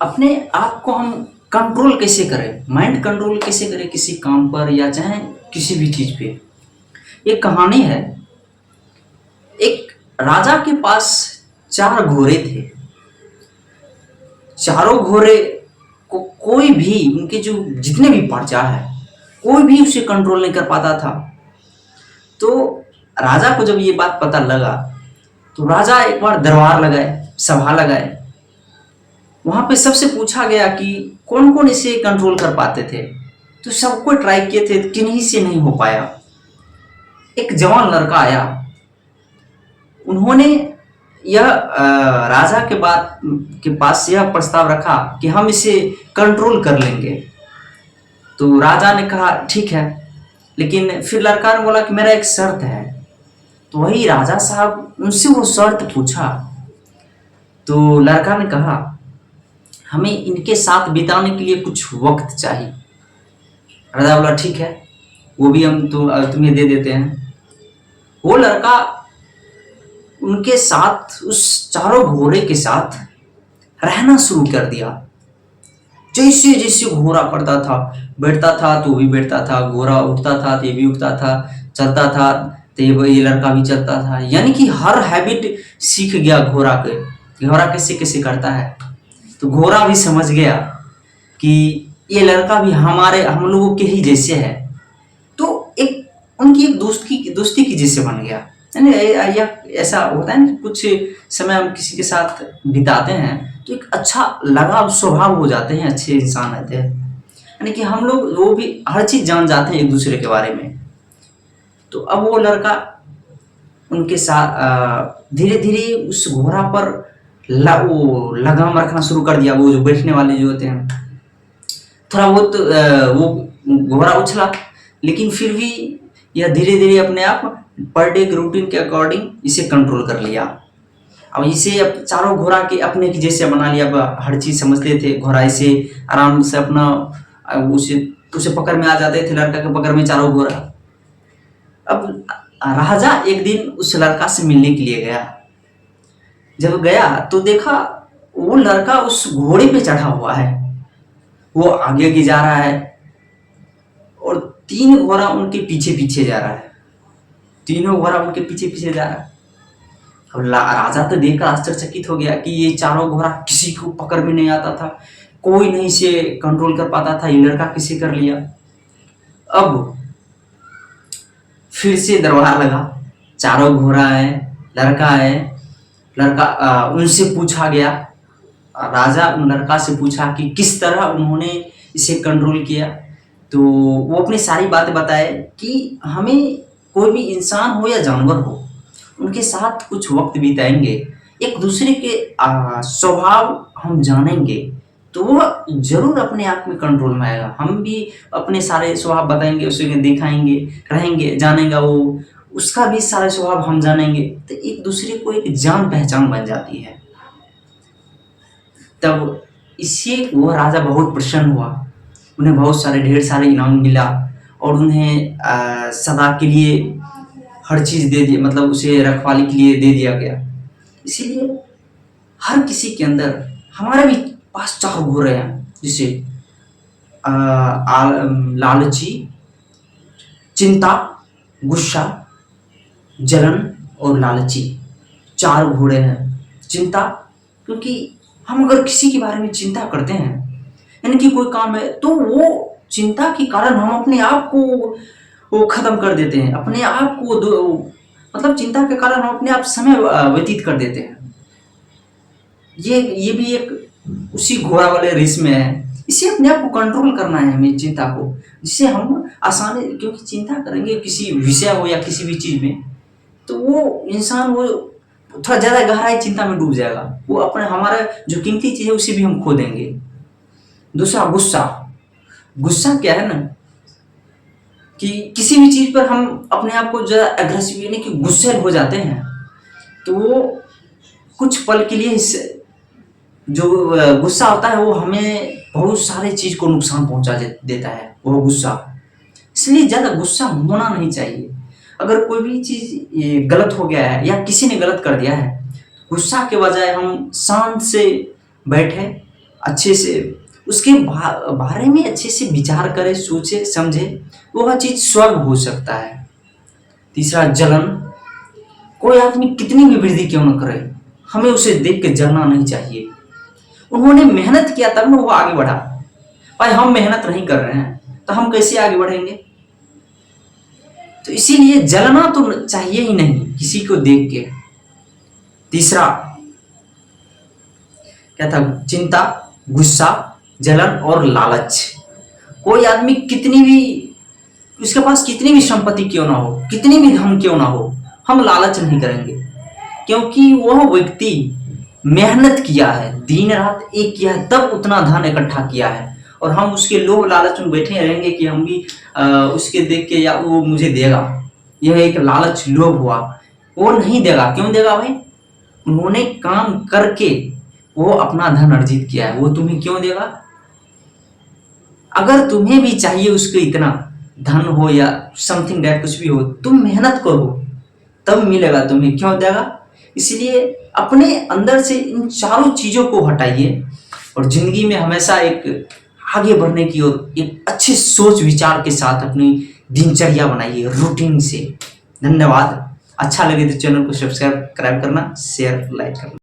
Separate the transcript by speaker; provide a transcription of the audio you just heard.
Speaker 1: अपने आप को हम कंट्रोल कैसे करें, माइंड कंट्रोल कैसे करें किसी काम पर या चाहे किसी भी चीज पे। एक कहानी है। एक राजा के पास चार घोड़े थे। चारों घोड़े को कोई भी, उनके जो जितने भी प्रजा है, कोई भी उसे कंट्रोल नहीं कर पाता था। तो राजा को जब ये बात पता लगा तो राजा एक बार दरबार लगाए, सभा लगाए। वहां पे सबसे पूछा गया कि कौन कौन इसे कंट्रोल कर पाते थे। तो सबको ट्राई किए थे, किन्हीं से नहीं हो पाया। एक जवान लड़का आया। उन्होंने यह राजा के बाद के पास यह प्रस्ताव रखा कि हम इसे कंट्रोल कर लेंगे। तो राजा ने कहा ठीक है, लेकिन फिर लड़का ने बोला कि मेरा एक शर्त है। तो वही राजा साहब उनसे वो शर्त पूछा। तो लड़का ने कहा हमें इनके साथ बिताने के लिए कुछ वक्त चाहिए। राजा बोला ठीक है, वो भी हम तो तुम्हें दे देते हैं। वो लड़का उनके साथ, उस चारों घोड़े के साथ रहना शुरू कर दिया। जैसे जैसे घोड़ा पड़ता था, बैठता था तो भी बैठता था, घोड़ा उठता था तो ये भी उठता था, चलता था तो ये लड़का भी चलता था। यानी कि हर हैबिट सीख गया घोड़ा के, घोड़ा कैसे कैसे करता है। तो घोड़ा भी समझ गया कि ये लड़का भी हम लोगों के ही जैसे है। तो एक उनकी एक दोस्ती की जैसे बन गया। यानी या ऐसा होता है ना कि कुछ समय हम किसी के साथ बिताते हैं तो एक अच्छा लगाव स्वभाव हो जाते हैं, अच्छे इंसान रहते हैं। यानी कि हम लोग वो भी हर चीज जान जाते हैं एक दूसरे के बारे में। तो अब वो लड़का उनके साथ धीरे धीरे उस घोड़ा पर वो लगाम रखना शुरू कर दिया। वो जो बैठने वाले जो होते हैं, थोड़ा बहुत वो घोड़ा उछला, लेकिन फिर भी यह धीरे धीरे अपने आप पर डे के रूटीन के अकॉर्डिंग इसे कंट्रोल कर लिया। अब इसे अब चारों घोड़ा के अपने की जैसे बना लिया। अब हर चीज समझते थे। घोड़ा इसे आराम से अपना उसे उसे पकड़ में आ जाते थे, लड़का के पकड़ में चारों घोड़ा। अब राजा एक दिन उस लड़का से मिलने के लिए गया। जब गया तो देखा वो लड़का उस घोड़े पे चढ़ा हुआ है, वो आगे आगे जा रहा है और तीन घोड़ा उनके पीछे पीछे जा रहा है। तीनों घोड़ा उनके पीछे पीछे जा रहा है। अब राजा तो देखकर आश्चर्यचकित हो गया कि ये चारों घोड़ा किसी को पकड़ में नहीं आता था, कोई नहीं से कंट्रोल कर पाता था, ये लड़का किसे कर लिया। अब फिर से दरबार लगा, चारों घोड़ा है, लड़का है। लड़का उनसे पूछा गया, राजा उन लड़का से पूछा कि किस तरह उन्होंने इसे कंट्रोल किया। तो वो अपनी सारी बातें बताए कि हमें कोई भी इंसान हो या जानवर हो, उनके साथ कुछ वक्त बिताएंगे, एक दूसरे के स्वभाव हम जानेंगे तो वह जरूर अपने आप में कंट्रोल में आएगा। हम भी अपने सारे स्वभाव बताएंगे, उसे दिखाएंगे, रहेंगे, जानेगा वो, उसका भी सारे स्वभाव हम जानेंगे तो एक दूसरे को एक जान पहचान बन जाती है। तब इससे वो राजा बहुत प्रसन्न हुआ। उन्हें बहुत सारे ढेर सारे इनाम मिला और उन्हें सदा के लिए हर चीज दे दी, मतलब उसे रखवाली के लिए दे दिया गया। इसीलिए हर किसी के अंदर, हमारे भी पास चार घोड़े हैं, जिसे लालची, चिंता, गुस्सा, जलन और लालची, चार घोड़े हैं। चिंता, क्योंकि हम अगर किसी के बारे में चिंता करते हैं, यानी कि कोई काम है, तो वो चिंता के कारण हम अपने आप को वो खत्म कर देते हैं, अपने आप को मतलब चिंता के कारण हम अपने आप समय व्यतीत कर देते हैं। ये भी एक उसी घोड़ा वाले रेस में है। इसे अपने आप को कंट्रोल करना है हमें, चिंता को, जिससे हम आसानी, क्योंकि चिंता करेंगे किसी विषय हो या किसी भी चीज में, तो वो इंसान वो थोड़ा ज्यादा गहराई चिंता में डूब जाएगा। वो अपने हमारा जो कीमती चीज है उसे भी हम खो देंगे। दूसरा गुस्सा। गुस्सा क्या है ना कि किसी भी चीज पर हम अपने आप को ज्यादा एग्रेसिव यानी कि गुस्से हो जाते हैं, तो वो कुछ पल के लिए जो गुस्सा होता है वो हमें बहुत सारे चीज को नुकसान पहुंचा देता है, वो गुस्सा। इसलिए ज्यादा गुस्सा होना नहीं चाहिए। अगर कोई भी चीज गलत हो गया है या किसी ने गलत कर दिया है, गुस्सा के बजाय हम शांत से बैठे, अच्छे से उसके बारे में अच्छे से विचार करे, सोचे, समझे, वह चीज स्वर्ग हो सकता है। तीसरा, जलन। कोई आदमी कितनी भी वृद्धि क्यों न करे, हमें उसे देख के जलना नहीं चाहिए। उन्होंने मेहनत किया तब ना वो आगे बढ़ा। भाई हम मेहनत नहीं कर रहे हैं तो हम कैसे आगे बढ़ेंगे? तो इसीलिए जलना तो चाहिए ही नहीं किसी को देख के। तीसरा क्या था? चिंता, गुस्सा, जलन और लालच। कोई आदमी कितनी भी उसके पास कितनी भी संपत्ति क्यों ना हो, कितनी भी धन क्यों ना हो, हम लालच नहीं करेंगे, क्योंकि वह व्यक्ति मेहनत किया है, दिन रात एक किया है, तब उतना धन इकट्ठा किया है। और हम उसके लोभ लालच में बैठे रहेंगे कि हम भी उसके देख के या वो मुझे देगा, यह एक लालच लोभ हुआ। वो नहीं देगा। क्यों देगा भाई? उन्होंने काम करके वो अपना धन अर्जित किया है, वो तुम्हें क्यों देगा? अगर तुम्हें भी चाहिए उसको इतना धन हो या समथिंग दैट कुछ भी हो, तुम मेहनत करो तब मिलेगा तुम्हें, क्यों देगा? इसलिए अपने अंदर से इन चारों चीजों को हटाइए और जिंदगी में हमेशा एक आगे बढ़ने की ओर एक अच्छे सोच विचार के साथ अपनी दिनचर्या बनाइए, रूटीन से। धन्यवाद। अच्छा लगे तो चैनल को सब्सक्राइब करना, शेयर, लाइक करना।